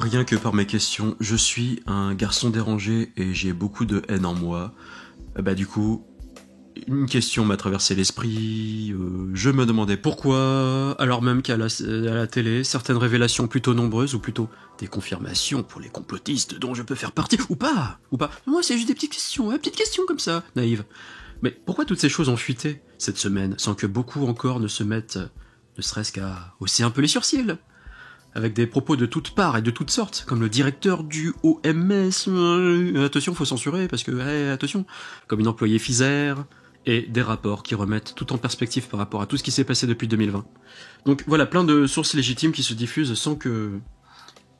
rien que par mes questions, je suis un garçon dérangé et j'ai beaucoup de haine en moi. Du coup, une question m'a traversé l'esprit, je me demandais pourquoi, alors même qu'à la télé, certaines révélations plutôt nombreuses, ou plutôt des confirmations pour les complotistes dont je peux faire partie, ou pas. Moi c'est juste des petites questions comme ça, naïves. Mais pourquoi toutes ces choses ont fuité cette semaine, sans que beaucoup encore ne se mettent, ne serait-ce qu'à hausser un peu les sourcils, avec des propos de toutes parts et de toutes sortes, comme le directeur du OMS, attention, faut censurer, parce que, attention, comme une employée Pfizer, et des rapports qui remettent tout en perspective par rapport à tout ce qui s'est passé depuis 2020. Donc voilà, plein de sources légitimes qui se diffusent sans que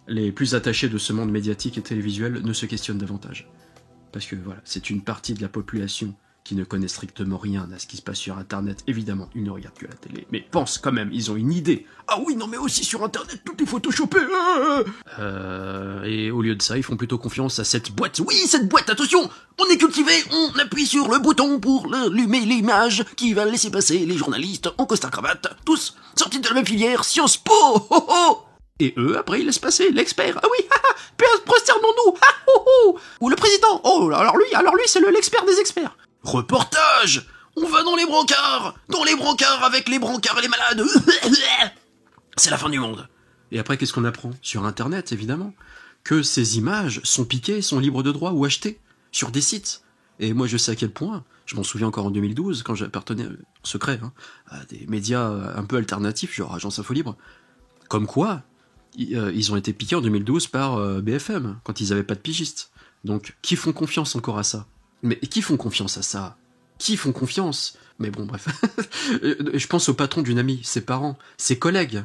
les plus attachés de ce monde médiatique et télévisuel ne se questionnent davantage. Parce que voilà, c'est une partie de la population qui ne connaît strictement rien à ce qui se passe sur Internet. Évidemment, ils ne regardent que la télé, mais pensent quand même, ils ont une idée. Ah oui, non mais aussi sur Internet, tout est photoshopé. Et au lieu de ça, ils font plutôt confiance à cette boîte. Oui, cette boîte, attention, on est cultivé, on appuie sur le bouton pour allumer l'image qui va laisser passer les journalistes en costard-cravate, tous sortis de la même filière, Sciences Po. Et eux, après, ils laissent passer l'expert. Ah oui, prosternons-nous. Ou le président. Oh, alors lui, c'est l'expert des experts. Reportage. On va dans les brancards avec les brancards et les malades. C'est la fin du monde. Et après, qu'est-ce qu'on apprend? Sur Internet, évidemment. Que ces images sont piquées, sont libres de droit ou achetées sur des sites. Et moi, je sais à quel point, je m'en souviens encore en 2012, quand j'appartenais en secret à des médias un peu alternatifs, genre Agence Info Libre, comme quoi ils ont été piqués en 2012 par BFM, quand ils avaient pas de pigistes. Donc, qui font confiance encore à ça? Mais qui font confiance à ça? Qui font confiance? Mais bon, bref. Je pense au patron d'une amie, ses parents, ses collègues.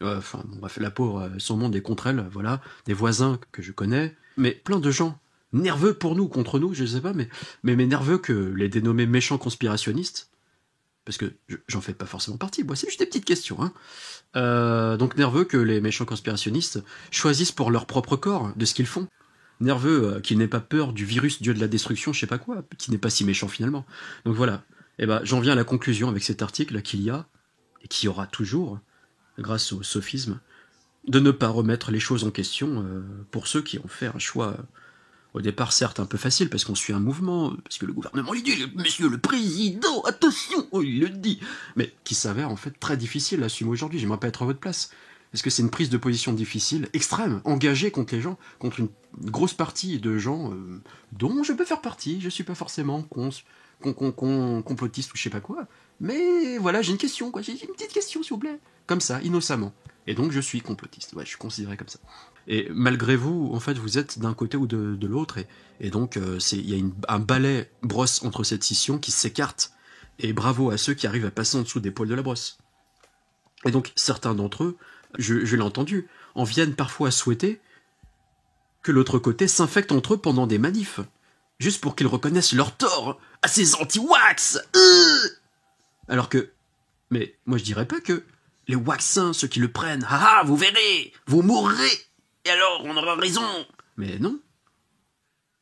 Bref, la pauvre, son monde est contre elle, voilà. Des voisins que je connais. Mais plein de gens nerveux pour nous, contre nous, je sais pas, mais nerveux que les dénommés méchants conspirationnistes. Parce que j'en fais pas forcément partie, moi, c'est juste des petites questions, donc nerveux que les méchants conspirationnistes choisissent pour leur propre corps de ce qu'ils font. Nerveux qu'ils n'aient pas peur du virus dieu de la destruction, je sais pas quoi, qui n'est pas si méchant finalement. Donc voilà, j'en viens à la conclusion avec cet article qu'il y a, et qu'il y aura toujours, grâce au sophisme, de ne pas remettre les choses en question pour ceux qui ont fait un choix, au départ certes un peu facile, parce qu'on suit un mouvement, parce que le gouvernement lui dit, monsieur le président, attention, il le dit, mais qui s'avère en fait très difficile à assumer aujourd'hui. J'aimerais pas être à votre place. Est-ce que c'est une prise de position difficile, extrême, engagée contre les gens, contre une grosse partie de gens dont je peux faire partie, je suis pas forcément complotiste ou je sais pas quoi, mais voilà, j'ai une question, j'ai une petite question s'il vous plaît, comme ça, innocemment. Et donc je suis complotiste, ouais, je suis considéré comme ça. Et malgré vous, en fait, vous êtes d'un côté ou de l'autre, et donc il y a un balai brosse entre cette scission qui s'écarte, et bravo à ceux qui arrivent à passer en dessous des poils de la brosse. Et donc certains d'entre eux, je l'ai entendu, en viennent parfois à souhaiter que l'autre côté s'infecte entre eux pendant des manifs, juste pour qu'ils reconnaissent leur tort à ces anti-wax. Alors que, mais moi je dirais pas que les waxins, ceux qui le prennent, vous verrez, vous mourrez, et alors on aura raison. Mais non.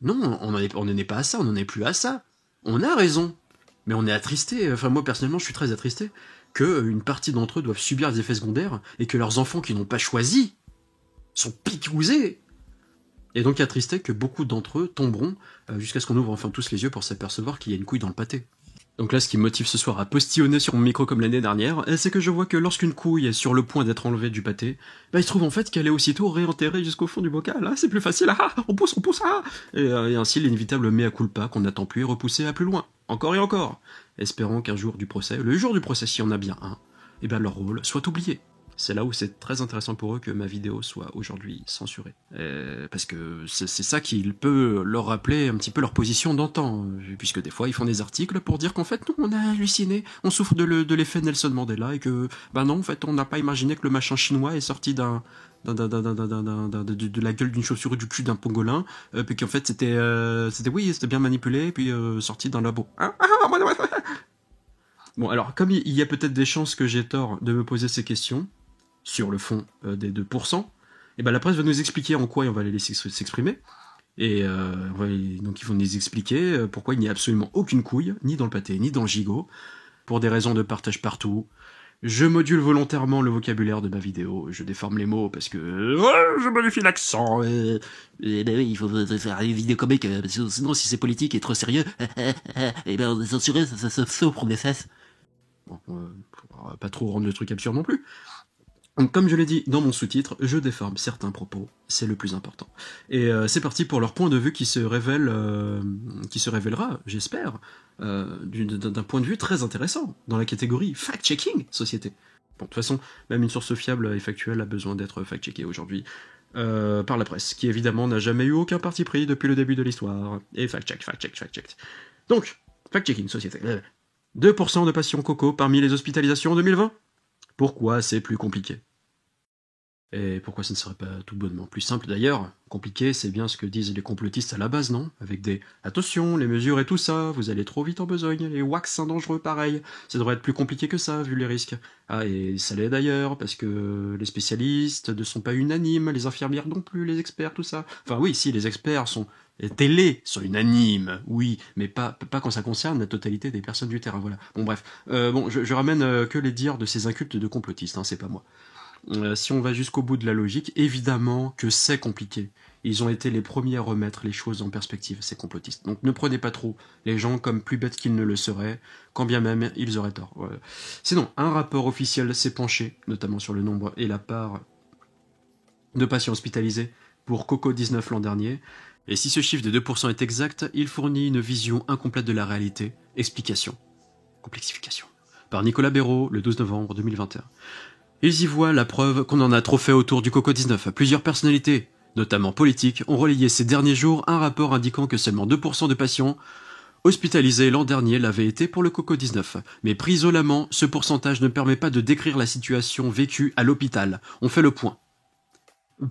Non, on n'en est pas à ça, on n'en est plus à ça. On a raison. Mais on est attristé, enfin moi personnellement je suis très attristé, qu'une partie d'entre eux doivent subir des effets secondaires, et que leurs enfants qui n'ont pas choisi sont picousés. Et donc attristé que beaucoup d'entre eux tomberont, jusqu'à ce qu'on ouvre enfin tous les yeux pour s'apercevoir qu'il y a une couille dans le pâté. Donc là, ce qui me motive ce soir à postillonner sur mon micro comme l'année dernière, c'est que je vois que lorsqu'une couille est sur le point d'être enlevée du pâté, il se trouve en fait qu'elle est aussitôt réenterrée jusqu'au fond du bocal. C'est plus facile, on pousse, et ainsi l'inévitable mea culpa qu'on n'attend plus est repoussé à plus loin, encore et encore, espérant qu'un jour du procès, le jour du procès s'il y en a bien un, leur rôle soit oublié. C'est là où c'est très intéressant pour eux que ma vidéo soit aujourd'hui censurée. Parce que c'est ça qui peut leur rappeler un petit peu leur position d'antan, puisque des fois ils font des articles pour dire qu'en fait, non, on a halluciné, on souffre de l'effet Nelson Mandela, et que, non, en fait, on n'a pas imaginé que le machin chinois est sorti de la gueule d'une chaussure ou du cul d'un pangolin, puis qu'en fait c'était bien manipulé, puis sorti d'un labo. Bon, alors, comme il y a peut-être des chances que j'ai tort de me poser ces questions, sur le fond des 2%, la presse va nous expliquer en quoi on va les laisser s'exprimer, et donc ils vont nous expliquer pourquoi il n'y a absolument aucune couille, ni dans le pâté, ni dans le gigot, pour des raisons de partage partout, Je module volontairement le vocabulaire de ma vidéo, je déforme les mots parce que je modifie l'accent. Et ben oui, il faut faire une vidéo comique, parce que sinon si c'est politique et trop sérieux, et ben on est censuré, ça souffre des fesses. Bon, pas trop rendre le truc absurde non plus. Donc, comme je l'ai dit dans mon sous-titre, je déforme certains propos, c'est le plus important. Et c'est parti pour leur point de vue qui se révélera, j'espère, d'un point de vue très intéressant, dans la catégorie fact-checking société. Bon, de toute façon, même une source fiable et factuelle a besoin d'être fact-checkée aujourd'hui par la presse, qui évidemment n'a jamais eu aucun parti pris depuis le début de l'histoire. Et fact-check. Donc, fact-checking société. 2% de patients coco parmi les hospitalisations en 2020 ? Pourquoi c'est plus compliqué ? Et pourquoi ce ne serait pas tout bonnement plus simple d'ailleurs ? Compliqué, c'est bien ce que disent les complotistes à la base, non ? Avec des « attention, les mesures et tout ça, vous allez trop vite en besogne, les vaccins dangereux, pareil, ça devrait être plus compliqué que ça, vu les risques. » Ah, et ça l'est d'ailleurs, parce que les spécialistes ne sont pas unanimes, les infirmières non plus, les experts, tout ça. Enfin oui, si, les experts sont... Les télés sont unanimes, oui, mais pas quand ça concerne la totalité des personnes du terrain, voilà. Bon bref, je ramène que les dires de ces incultes de complotistes, hein, c'est pas moi. Si on va jusqu'au bout de la logique, évidemment que c'est compliqué. Ils ont été les premiers à remettre les choses en perspective, ces complotistes. Donc ne prenez pas trop les gens comme plus bêtes qu'ils ne le seraient, quand bien même ils auraient tort. Voilà. Sinon, un rapport officiel s'est penché, notamment sur le nombre et la part de patients hospitalisés pour Coco-19 l'an dernier, et si ce chiffre de 2% est exact, il fournit une vision incomplète de la réalité. Explication. Complexification. Par Nicolas Béraud, le 12 novembre 2021. Ils y voient la preuve qu'on en a trop fait autour du Coco-19. Plusieurs personnalités, notamment politiques, ont relayé ces derniers jours un rapport indiquant que seulement 2% de patients hospitalisés l'an dernier l'avaient été pour le Coco-19. Mais pris isolément, ce pourcentage ne permet pas de décrire la situation vécue à l'hôpital. On fait le point.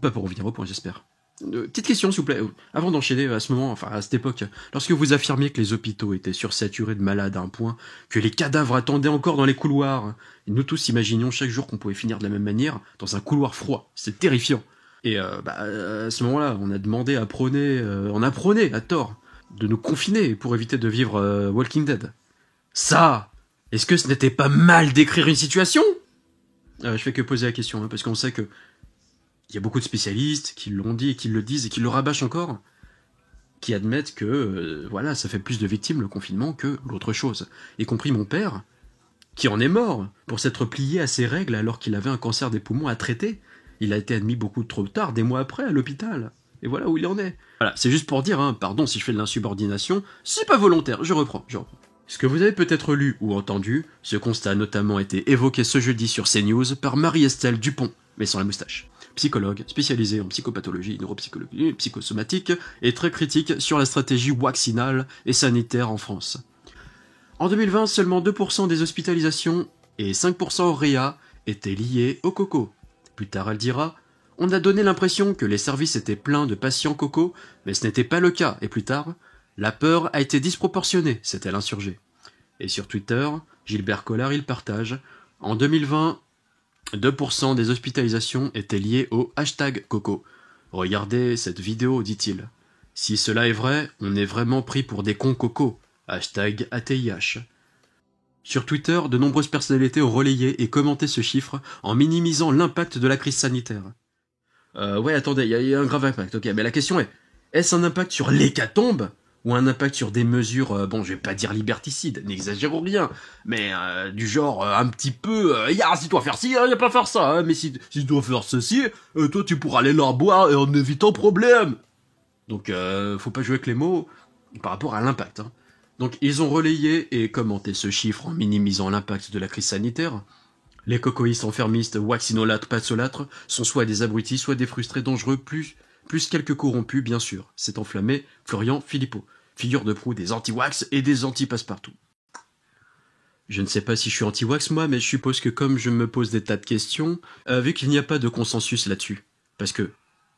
Pas pour revenir au point, j'espère. Petite question, s'il vous plaît, avant d'enchaîner à ce moment, enfin à cette époque, lorsque vous affirmiez que les hôpitaux étaient sursaturés de malades à un point que les cadavres attendaient encore dans les couloirs, et nous tous imaginions chaque jour qu'on pouvait finir de la même manière, dans un couloir froid, c'est terrifiant. Et à ce moment-là, on a demandé à prôner, on apprenait à tort, de nous confiner pour éviter de vivre Walking Dead. Ça, est-ce que ce n'était pas mal d'écrire une situation ? Je fais que poser la question, hein, parce qu'on sait que il y a beaucoup de spécialistes qui l'ont dit et qui le disent et qui le rabâchent encore, qui admettent que voilà, ça fait plus de victimes le confinement que l'autre chose. Y compris mon père, qui en est mort pour s'être plié à ses règles alors qu'il avait un cancer des poumons à traiter. Il a été admis beaucoup trop tard, des mois après, à l'hôpital. Et voilà où il en est. Voilà, c'est juste pour dire, hein, pardon si je fais de l'insubordination, c'est pas volontaire, je reprends. Ce que vous avez peut-être lu ou entendu, ce constat a notamment été évoqué ce jeudi sur CNews par Marie-Estelle Dupont, mais sans la moustache. Psychologue, spécialisée en psychopathologie, neuropsychologie, psychosomatique, et très critique sur la stratégie vaccinale et sanitaire en France. En 2020, seulement 2% des hospitalisations et 5% en réa étaient liés au coco. Plus tard, elle dira « On a donné l'impression que les services étaient pleins de patients coco, mais ce n'était pas le cas, et plus tard, la peur a été disproportionnée, s'est-elle insurgée. » Et sur Twitter, Gilbert Collard, il partage « En 2020, 2% des hospitalisations étaient liées au hashtag Coco. Regardez cette vidéo, dit-il. Si cela est vrai, on est vraiment pris pour des cons coco. Hashtag ATIH. Sur Twitter, de nombreuses personnalités ont relayé et commenté ce chiffre en minimisant l'impact de la crise sanitaire. Ouais, attendez, il y a un grave impact, ok, mais la question est-ce un impact sur l'hécatombe ? Ou un impact sur des mesures, bon, je vais pas dire liberticides, n'exagérons rien, mais du genre un petit peu, si tu dois faire ci, y a pas faire ça, hein, mais si tu dois faire ceci, toi tu pourras aller leur boire et en évitant problème. Donc faut pas jouer avec les mots par rapport à l'impact. Hein. Donc ils ont relayé et commenté ce chiffre en minimisant l'impact de la crise sanitaire. Les cocoïstes enfermistes, vaccinolâtres, patsolâtres, sont soit des abrutis, soit des frustrés dangereux, plus quelques corrompus, bien sûr. S'est enflammé Florian Philippot, figure de proue des anti-wax et des anti-passe-partout. Je ne sais pas si je suis anti-wax moi, mais je suppose que comme je me pose des tas de questions, vu qu'il n'y a pas de consensus là-dessus, parce que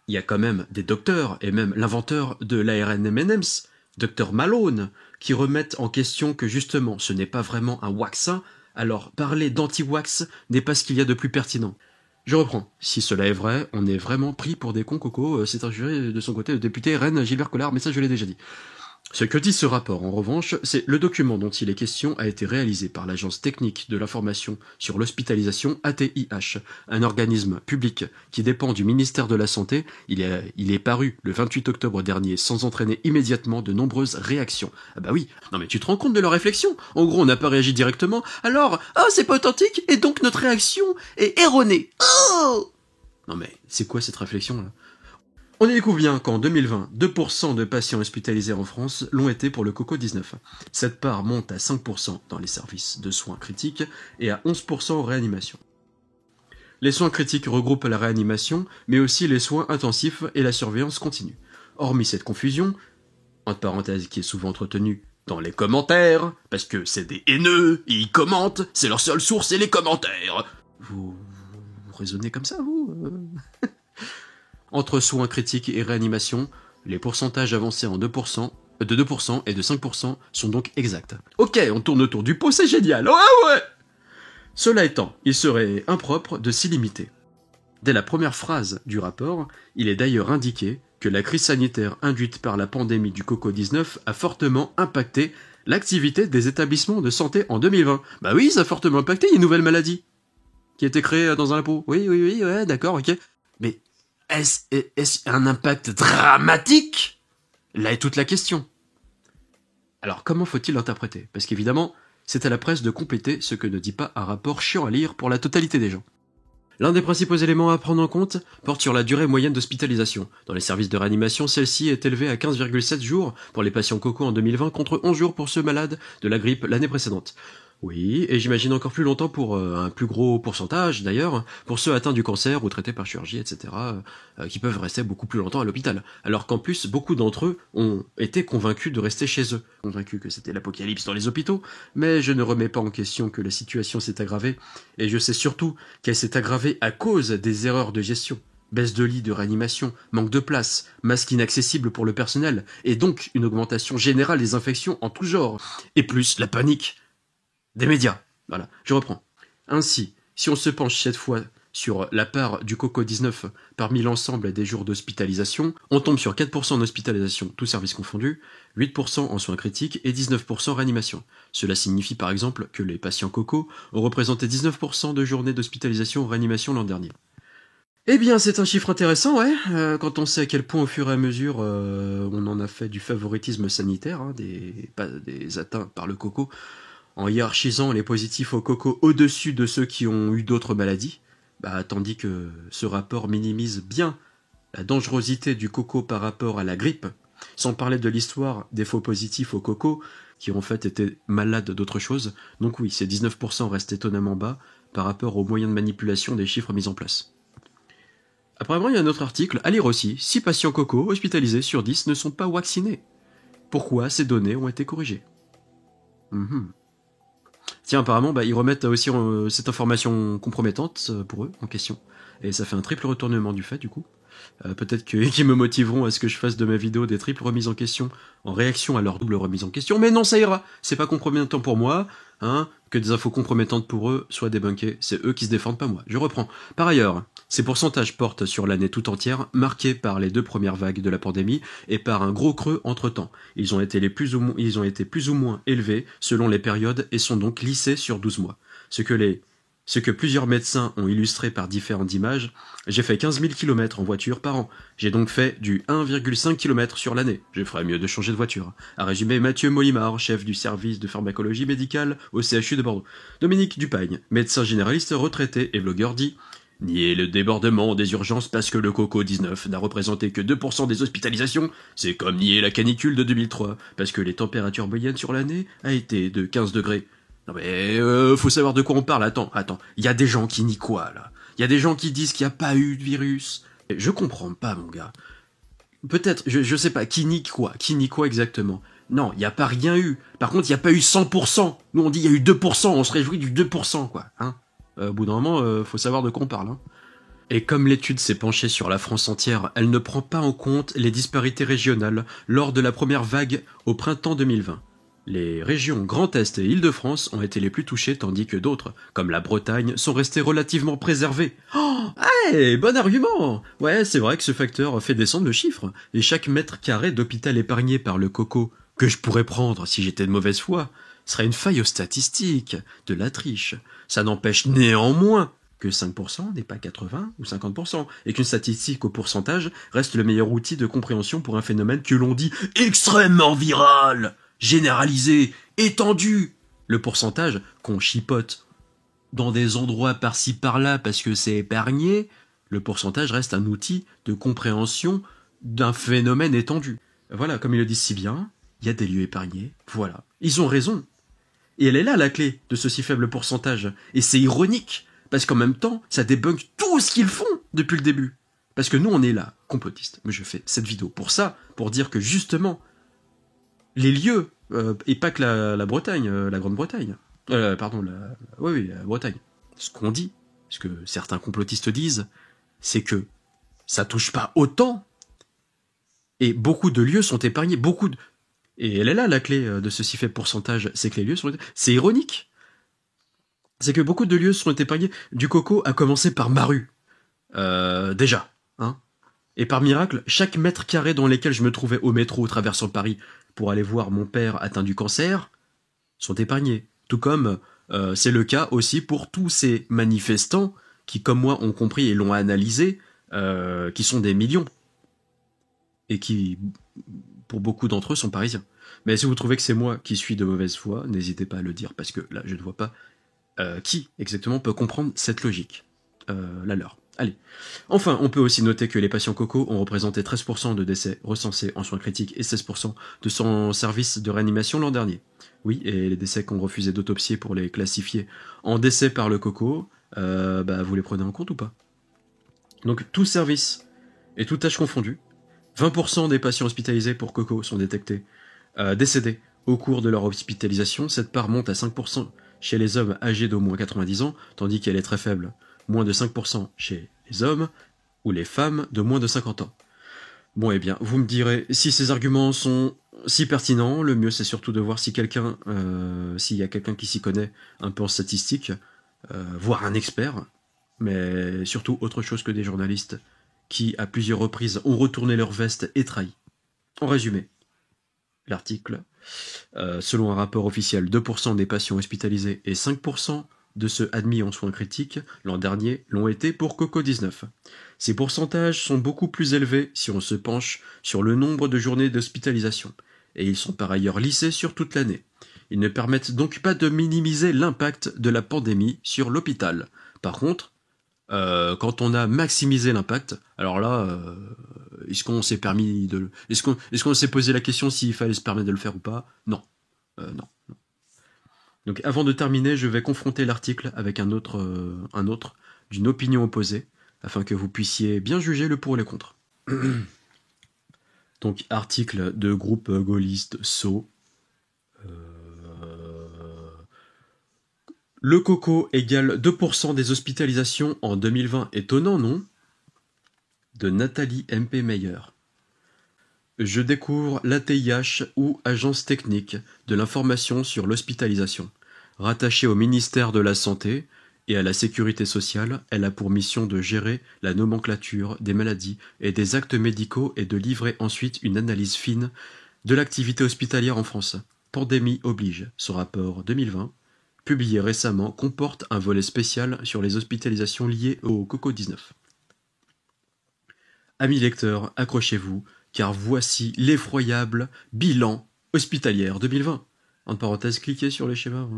il y a quand même des docteurs, et même l'inventeur de l'ARN M&M's, Dr Malone, qui remettent en question que justement ce n'est pas vraiment un waxin, alors parler d'anti-wax n'est pas ce qu'il y a de plus pertinent. Je reprends. Si cela est vrai, on est vraiment pris pour des cons coco, c'est injuré de son côté le député RN Gilbert Collard, mais ça je l'ai déjà dit. Ce que dit ce rapport, en revanche, c'est le document dont il est question a été réalisé par l'Agence technique de l'information sur l'hospitalisation ATIH, un organisme public qui dépend du ministère de la Santé. Il est paru le 28 octobre dernier sans entraîner immédiatement de nombreuses réactions. Ah bah oui, non mais tu te rends compte de leur réflexion? En gros, on n'a pas réagi directement, alors, c'est pas authentique, et donc notre réaction est erronée. Oh! Non mais, c'est quoi cette réflexion là? On y découvre bien qu'en 2020, 2% de patients hospitalisés en France l'ont été pour le Coco-19. Cette part monte à 5% dans les services de soins critiques et à 11% en réanimation. Les soins critiques regroupent la réanimation, mais aussi les soins intensifs et la surveillance continue. Hormis cette confusion, entre parenthèses qui est souvent entretenue dans les commentaires, parce que c'est des haineux, ils commentent, c'est leur seule source, c'est les commentaires. Vous raisonnez comme ça, vous Entre soins critiques et réanimation, les pourcentages avancés de 2% et de 5% sont donc exacts. Ok, on tourne autour du pot, c'est génial. Ouais. Cela étant, il serait impropre de s'y limiter. Dès la première phrase du rapport, il est d'ailleurs indiqué que la crise sanitaire induite par la pandémie du Coco-19 a fortement impacté l'activité des établissements de santé en 2020. Bah oui, ça a fortement impacté, il y a une nouvelle maladie qui a été créée dans un labo. Oui, ouais, d'accord, ok. Mais est-ce un impact dramatique? Là est toute la question. Alors comment faut-il l'interpréter? Parce qu'évidemment, c'est à la presse de compléter ce que ne dit pas un rapport chiant à lire pour la totalité des gens. L'un des principaux éléments à prendre en compte porte sur la durée moyenne d'hospitalisation. Dans les services de réanimation, celle-ci est élevée à 15,7 jours pour les patients Coco en 2020 contre 11 jours pour ceux malades de la grippe l'année précédente. Oui, et j'imagine encore plus longtemps pour un plus gros pourcentage d'ailleurs, pour ceux atteints du cancer ou traités par chirurgie, etc., qui peuvent rester beaucoup plus longtemps à l'hôpital. Alors qu'en plus, beaucoup d'entre eux ont été convaincus de rester chez eux, convaincus que c'était l'apocalypse dans les hôpitaux, mais je ne remets pas en question que la situation s'est aggravée, et je sais surtout qu'elle s'est aggravée à cause des erreurs de gestion. Baisse de lits de réanimation, manque de place, masques inaccessibles pour le personnel, et donc une augmentation générale des infections en tout genre, et plus la panique des médias. Voilà, je reprends. Ainsi, si on se penche cette fois sur la part du Coco-19 parmi l'ensemble des jours d'hospitalisation, on tombe sur 4% en hospitalisation, tous services confondus, 8% en soins critiques et 19% en réanimation. Cela signifie par exemple que les patients Coco ont représenté 19% de journées d'hospitalisation en réanimation l'an dernier. Eh bien, c'est un chiffre intéressant, ouais, quand on sait à quel point au fur et à mesure on en a fait du favoritisme sanitaire, des atteints par le Coco, en hiérarchisant les positifs au Coco au-dessus de ceux qui ont eu d'autres maladies, tandis que ce rapport minimise bien la dangerosité du Coco par rapport à la grippe, sans parler de l'histoire des faux positifs au Coco, qui en fait étaient malades d'autre chose. Donc oui, ces 19% restent étonnamment bas par rapport aux moyens de manipulation des chiffres mis en place. Apparemment, il y a un autre article à lire aussi. 6 patients Coco hospitalisés sur 10 ne sont pas vaccinés. Pourquoi ces données ont été corrigées? Tiens, apparemment, ils remettent aussi cette information compromettante pour eux, en question. Et ça fait un triple retournement du fait, du coup. Peut-être qu'ils me motiveront à ce que je fasse de ma vidéo des triples remises en question, en réaction à leur double remise en question. Mais non, ça ira. C'est pas compromettant pour moi, que des infos compromettantes pour eux soient débunkées. C'est eux qui se défendent, pas moi. Je reprends. Par ailleurs, ces pourcentages portent sur l'année tout entière, marquée par les 2 premières vagues de la pandémie et par un gros creux entre-temps. Ils ont été plus ou moins élevés selon les périodes et sont donc lissés sur 12 mois. Ce que plusieurs médecins ont illustré par différentes images, j'ai fait 15 000 km en voiture par an. J'ai donc fait du 1,5 km sur l'année. Je ferais mieux de changer de voiture. A résumé Mathieu Molimar, chef du service de pharmacologie médicale au CHU de Bordeaux. Dominique Dupagne, médecin généraliste retraité et blogueur, dit « Nier le débordement des urgences parce que le Coco-19 n'a représenté que 2% des hospitalisations, c'est comme nier la canicule de 2003 parce que les températures moyennes sur l'année a été de 15 degrés. » Non mais, faut savoir de quoi on parle, attends, il y a des gens qui nient quoi, là? Il y a des gens qui disent qu'il n'y a pas eu de virus. Je comprends pas, mon gars. Peut-être, je sais pas, qui nie quoi exactement? Non, il n'y a pas rien eu. Par contre, il n'y a pas eu 100%. Nous, on dit il y a eu 2%, on se réjouit du 2%, quoi, Au bout d'un moment, faut savoir de quoi on parle, Et comme l'étude s'est penchée sur la France entière, elle ne prend pas en compte les disparités régionales lors de la première vague au printemps 2020. Les régions Grand Est et Île-de-France ont été les plus touchées tandis que d'autres, comme la Bretagne, sont restées relativement préservées. Oh, hey, bon argument! Ouais, c'est vrai que ce facteur fait descendre le chiffre, et chaque mètre carré d'hôpital épargné par le Coco que je pourrais prendre si j'étais de mauvaise foi serait une faille aux statistiques, de la triche. Ça n'empêche néanmoins que 5% n'est pas 80 ou 50%, et qu'une statistique au pourcentage reste le meilleur outil de compréhension pour un phénomène que l'on dit extrêmement viral, généralisé, étendu. Le pourcentage qu'on chipote dans des endroits par-ci par-là parce que c'est épargné, le pourcentage reste un outil de compréhension d'un phénomène étendu. Voilà, comme ils le disent si bien, il y a des lieux épargnés, voilà. Ils ont raison. Et elle est là la clé de ce si faible pourcentage. Et c'est ironique, parce qu'en même temps, ça débunk tout ce qu'ils font depuis le début. Parce que nous, on est là, complotistes. Mais je fais cette vidéo pour ça, pour dire que justement, les lieux, et pas que la Bretagne, la Grande-Bretagne, pardon, la Bretagne. Ce qu'on dit, ce que certains complotistes disent, c'est que ça touche pas autant, et beaucoup de lieux sont épargnés, Et elle est là la clé de ce si faible pourcentage, c'est que les lieux sont... C'est ironique. C'est que beaucoup de lieux sont épargnés. Du Coco a commencé par Maru. Déjà. Hein. Et par miracle, chaque mètre carré dans lesquels je me trouvais au métro traversant Paris pour aller voir mon père atteint du cancer sont épargnés. Tout comme c'est le cas aussi pour tous ces manifestants qui, comme moi, ont compris et l'ont analysé, qui sont des millions. Et qui, pour beaucoup d'entre eux, sont parisiens. Mais si vous trouvez que c'est moi qui suis de mauvaise foi, n'hésitez pas à le dire, parce que là, je ne vois pas qui exactement peut comprendre cette logique. La leur. Allez. Enfin, on peut aussi noter que les patients Coco ont représenté 13% de décès recensés en soins critiques et 16% de son service de réanimation l'an dernier. Oui, et les décès qu'on refusait d'autopsier pour les classifier en décès par le Coco, vous les prenez en compte ou pas? Donc, tout service et tout âge confondu, 20% des patients hospitalisés pour Coco sont décédés au cours de leur hospitalisation. Cette part monte à 5% chez les hommes âgés d'au moins 90 ans, tandis qu'elle est très faible, moins de 5% chez les hommes ou les femmes de moins de 50 ans. Bon, eh bien, vous me direz, si ces arguments sont si pertinents, le mieux c'est surtout de voir si s'il y a quelqu'un qui s'y connaît un peu en statistique, voire un expert, mais surtout autre chose que des journalistes qui, à plusieurs reprises, ont retourné leur veste et trahi. En résumé, l'article, selon un rapport officiel, 2% des patients hospitalisés et 5% de ceux admis en soins critiques l'an dernier l'ont été pour Coco-19. Ces pourcentages sont beaucoup plus élevés si on se penche sur le nombre de journées d'hospitalisation, et ils sont par ailleurs lissés sur toute l'année. Ils ne permettent donc pas de minimiser l'impact de la pandémie sur l'hôpital. Par contre, quand on a maximisé l'impact, alors là, est-ce qu'on s'est posé la question s'il fallait se permettre de le faire ou pas? Non. Non. Donc avant de terminer, je vais confronter l'article avec un autre d'une opinion opposée, afin que vous puissiez bien juger le pour et le contre. Donc article de groupe gaulliste SO. Le Coco égale 2% des hospitalisations en 2020. Étonnant, non? De Nathalie MP Meyer. Je découvre l'ATIH ou Agence technique de l'information sur l'hospitalisation. Rattachée au ministère de la Santé et à la Sécurité sociale, elle a pour mission de gérer la nomenclature des maladies et des actes médicaux et de livrer ensuite une analyse fine de l'activité hospitalière en France. Pandémie oblige. Son rapport 2020, publié récemment, comporte un volet spécial sur les hospitalisations liées au Coco-19. Amis lecteurs, accrochez-vous, car voici l'effroyable bilan hospitalière 2020. En parenthèse, cliquez sur le schéma.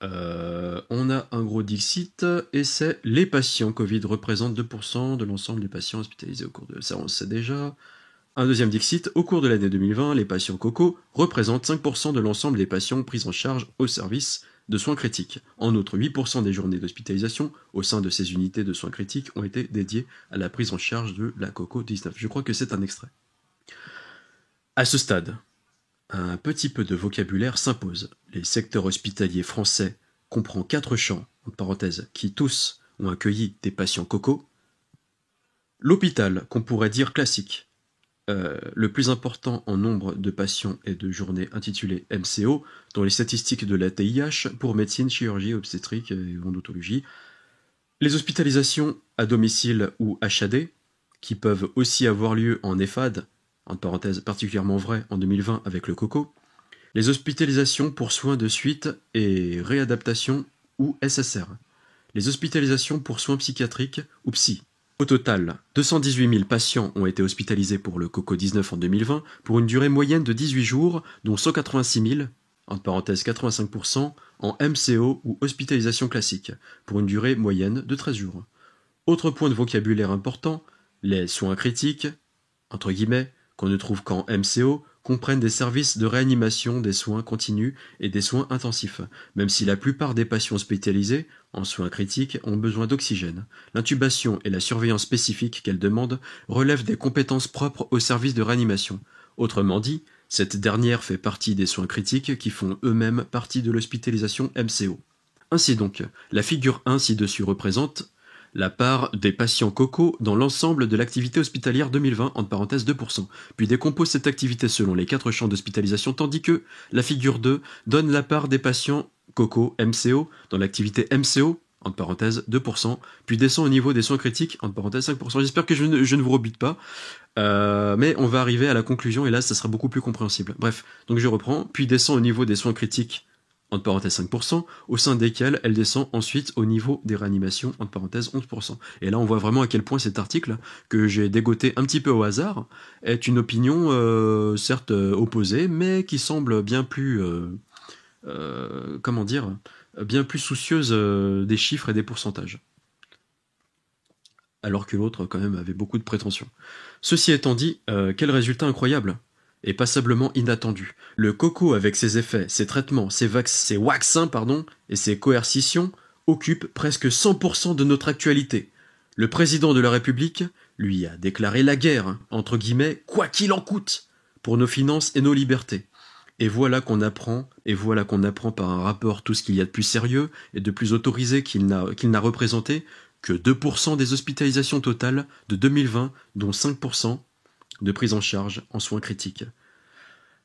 On a un gros dixit, et c'est les patients Covid représentent 2% de l'ensemble des patients hospitalisés au cours de... Ça, on le sait déjà. Un deuxième dixit, au cours de l'année 2020, les patients Coco représentent 5% de l'ensemble des patients pris en charge au service de soins critiques. En outre, 8% des journées d'hospitalisation au sein de ces unités de soins critiques ont été dédiées à la prise en charge de la Coco-19. Je crois que c'est un extrait. À ce stade, un petit peu de vocabulaire s'impose. Les secteurs hospitaliers français comprend 4 champs, en parenthèse, qui tous ont accueilli des patients Coco. L'hôpital, qu'on pourrait dire classique, le plus important en nombre de patients et de journées intitulé MCO, dans les statistiques de la TIH pour médecine, chirurgie, obstétrique et odontologie. Les hospitalisations à domicile ou HAD, qui peuvent aussi avoir lieu en EHPAD, entre parenthèses particulièrement vrai en 2020 avec le coco, les hospitalisations pour soins de suite et réadaptation ou SSR, les hospitalisations pour soins psychiatriques ou psy. Au total, 218 000 patients ont été hospitalisés pour le CoCo-19 en 2020 pour une durée moyenne de 18 jours, dont 186 000, entre parenthèses 85%, en MCO ou hospitalisation classique, pour une durée moyenne de 13 jours. Autre point de vocabulaire important, les soins critiques, entre guillemets, qu'on ne trouve qu'en MCO, comprennent des services de réanimation, des soins continus et des soins intensifs, même si la plupart des patients hospitalisés, en soins critiques, ont besoin d'oxygène. L'intubation et la surveillance spécifique qu'elle demande relèvent des compétences propres aux services de réanimation. Autrement dit, cette dernière fait partie des soins critiques qui font eux-mêmes partie de l'hospitalisation MCO. Ainsi donc, la figure 1 ci-dessus représente la part des patients CoCo dans l'ensemble de l'activité hospitalière 2020, entre parenthèses 2%, puis décompose cette activité selon les 4 champs d'hospitalisation, tandis que la figure 2 donne la part des patients CoCo MCO dans l'activité MCO, entre parenthèses 2%, puis descend au niveau des soins critiques, entre parenthèses 5%. J'espère que je ne vous rebute pas, mais on va arriver à la conclusion et là ça sera beaucoup plus compréhensible. Bref, donc je reprends, puis descend au niveau des soins critiques, entre parenthèses 5%, au sein desquels elle descend ensuite au niveau des réanimations, entre parenthèses 11%. Et là, on voit vraiment à quel point cet article, que j'ai dégoté un petit peu au hasard, est une opinion, certes opposée, mais qui semble bien plus, bien plus soucieuse des chiffres et des pourcentages. Alors que l'autre, quand même, avait beaucoup de prétentions. Ceci étant dit, quel résultat incroyable! Et passablement inattendu. Le coco, avec ses effets, ses traitements, ses vaccins, et ses coercitions, occupe presque 100% de notre actualité. Le président de la République lui a déclaré la guerre, entre guillemets, quoi qu'il en coûte, pour nos finances et nos libertés. Et voilà qu'on apprend par un rapport tout ce qu'il y a de plus sérieux et de plus autorisé qu'il n'a représenté que 2% des hospitalisations totales de 2020, dont 5% de prise en charge en soins critiques.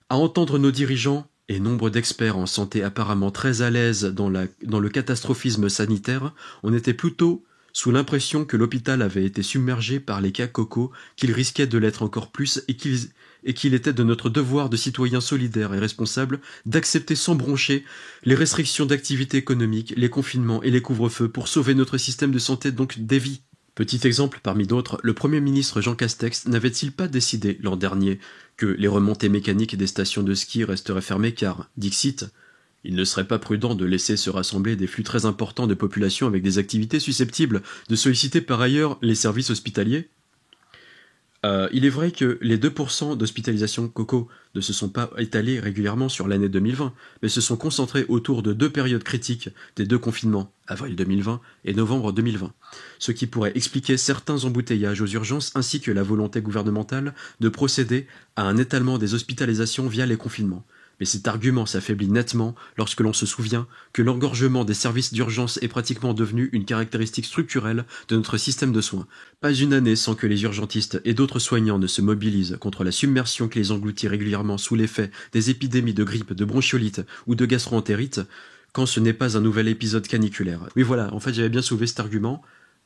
À entendre nos dirigeants et nombre d'experts en santé apparemment très à l'aise dans le catastrophisme sanitaire, on était plutôt sous l'impression que l'hôpital avait été submergé par les cas coco, qu'il risquait de l'être encore plus et qu'il était de notre devoir de citoyens solidaires et responsables d'accepter sans broncher les restrictions d'activité économique, les confinements et les couvre-feux pour sauver notre système de santé, donc des vies. Petit exemple parmi d'autres, le Premier ministre Jean Castex n'avait-il pas décidé l'an dernier que les remontées mécaniques des stations de ski resteraient fermées car, dixit, il ne serait pas prudent de laisser se rassembler des flux très importants de population avec des activités susceptibles de solliciter par ailleurs les services hospitaliers? Il est vrai que les 2% d'hospitalisation coco ne se sont pas étalés régulièrement sur l'année 2020, mais se sont concentrés autour de 2 périodes critiques des 2 confinements, avril 2020 et novembre 2020, ce qui pourrait expliquer certains embouteillages aux urgences ainsi que la volonté gouvernementale de procéder à un étalement des hospitalisations via les confinements. Mais cet argument s'affaiblit nettement lorsque l'on se souvient que l'engorgement des services d'urgence est pratiquement devenu une caractéristique structurelle de notre système de soins. Pas une année sans que les urgentistes et d'autres soignants ne se mobilisent contre la submersion qui les engloutit régulièrement sous l'effet des épidémies de grippe, de bronchiolite ou de gastro-entérite, quand ce n'est pas un nouvel épisode caniculaire. Oui voilà, en fait j'avais bien soulevé cet argument.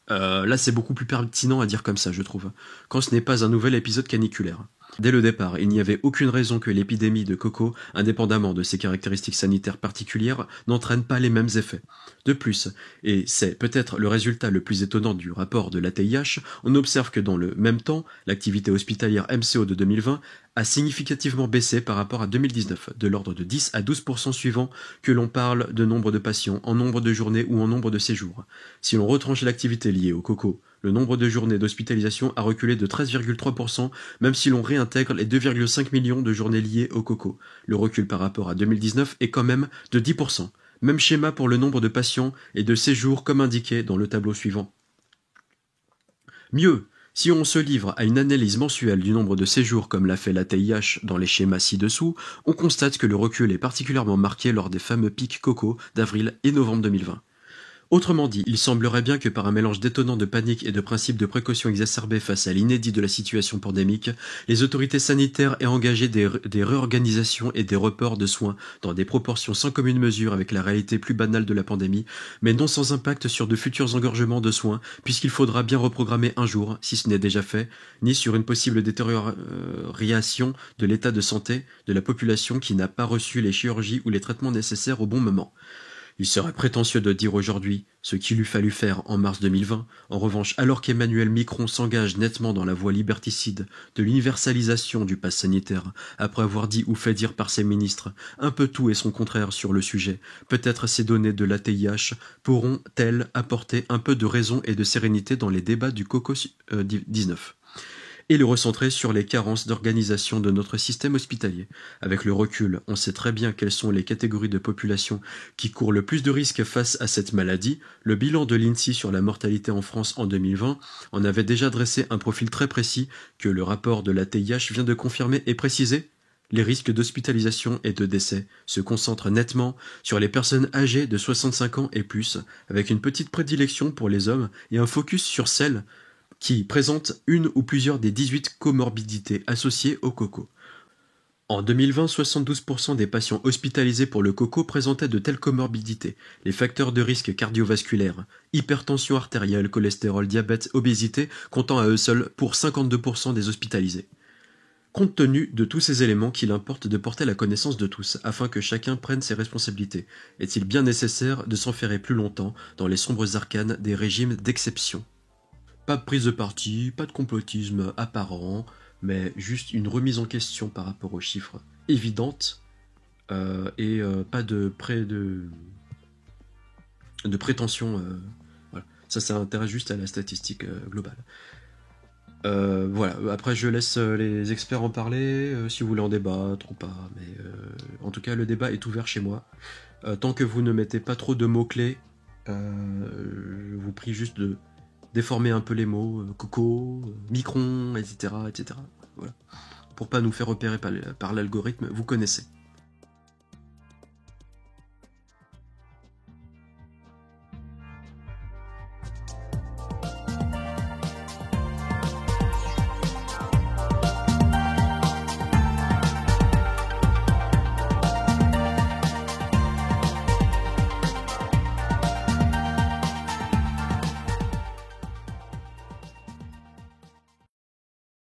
Là c'est beaucoup plus pertinent à dire comme ça, je trouve. Quand ce n'est pas un nouvel épisode caniculaire. Dès le départ, il n'y avait aucune raison que l'épidémie de coco, indépendamment de ses caractéristiques sanitaires particulières, n'entraîne pas les mêmes effets. De plus, et c'est peut-être le résultat le plus étonnant du rapport de l'ATIH, on observe que dans le même temps, l'activité hospitalière MCO de 2020 a significativement baissé par rapport à 2019, de l'ordre de 10 à 12% suivant que l'on parle de nombre de patients, en nombre de journées ou en nombre de séjours. Si l'on retranche l'activité liée au coco, le nombre de journées d'hospitalisation a reculé de 13,3%, même si l'on réintègre les 2,5 millions de journées liées au coco. Le recul par rapport à 2019 est quand même de 10%. Même schéma pour le nombre de patients et de séjours comme indiqué dans le tableau suivant. Mieux, si on se livre à une analyse mensuelle du nombre de séjours comme l'a fait l'ATIH dans les schémas ci-dessous, on constate que le recul est particulièrement marqué lors des fameux pics coco d'avril et novembre 2020. Autrement dit, il semblerait bien que par un mélange détonnant de panique et de principes de précaution exacerbés face à l'inédit de la situation pandémique, les autorités sanitaires aient engagé des réorganisations et des reports de soins dans des proportions sans commune mesure avec la réalité plus banale de la pandémie, mais non sans impact sur de futurs engorgements de soins, puisqu'il faudra bien reprogrammer un jour, si ce n'est déjà fait, ni sur une possible détérioration de l'état de santé de la population qui n'a pas reçu les chirurgies ou les traitements nécessaires au bon moment. Il serait prétentieux de dire aujourd'hui ce qu'il eût fallu faire en mars 2020. En revanche, alors qu'Emmanuel Macron s'engage nettement dans la voie liberticide de l'universalisation du pass sanitaire, après avoir dit ou fait dire par ses ministres un peu tout et son contraire sur le sujet, peut-être ces données de l'ATIH pourront-elles apporter un peu de raison et de sérénité dans les débats du COCO-19 et le recentrer sur les carences d'organisation de notre système hospitalier. Avec le recul, on sait très bien quelles sont les catégories de population qui courent le plus de risques face à cette maladie. Le bilan de l'INSEE sur la mortalité en France en 2020 en avait déjà dressé un profil très précis que le rapport de l'ATIH vient de confirmer et préciser. Les risques d'hospitalisation et de décès se concentrent nettement sur les personnes âgées de 65 ans et plus, avec une petite prédilection pour les hommes et un focus sur celles qui présentent une ou plusieurs des 18 comorbidités associées au coco. En 2020, 72% des patients hospitalisés pour le coco présentaient de telles comorbidités, les facteurs de risque cardiovasculaires, hypertension artérielle, cholestérol, diabète, obésité, comptant à eux seuls pour 52% des hospitalisés. Compte tenu de tous ces éléments qu'il importe de porter à la connaissance de tous, afin que chacun prenne ses responsabilités, est-il bien nécessaire de s'enferrer plus longtemps dans les sombres arcanes des régimes d'exception ? Pas de prise de parti, pas de complotisme apparent, mais juste une remise en question par rapport aux chiffres évidentes et pas de prétention. Voilà. Ça intéresse juste à la statistique globale. Voilà. Après, je laisse les experts en parler, si vous voulez en débattre ou pas. Mais en tout cas, le débat est ouvert chez moi. Tant que vous ne mettez pas trop de mots-clés, je vous prie juste de déformer un peu les mots, coco, micron, etc., etc. Voilà. Pour pas nous faire repérer par l'algorithme, vous connaissez.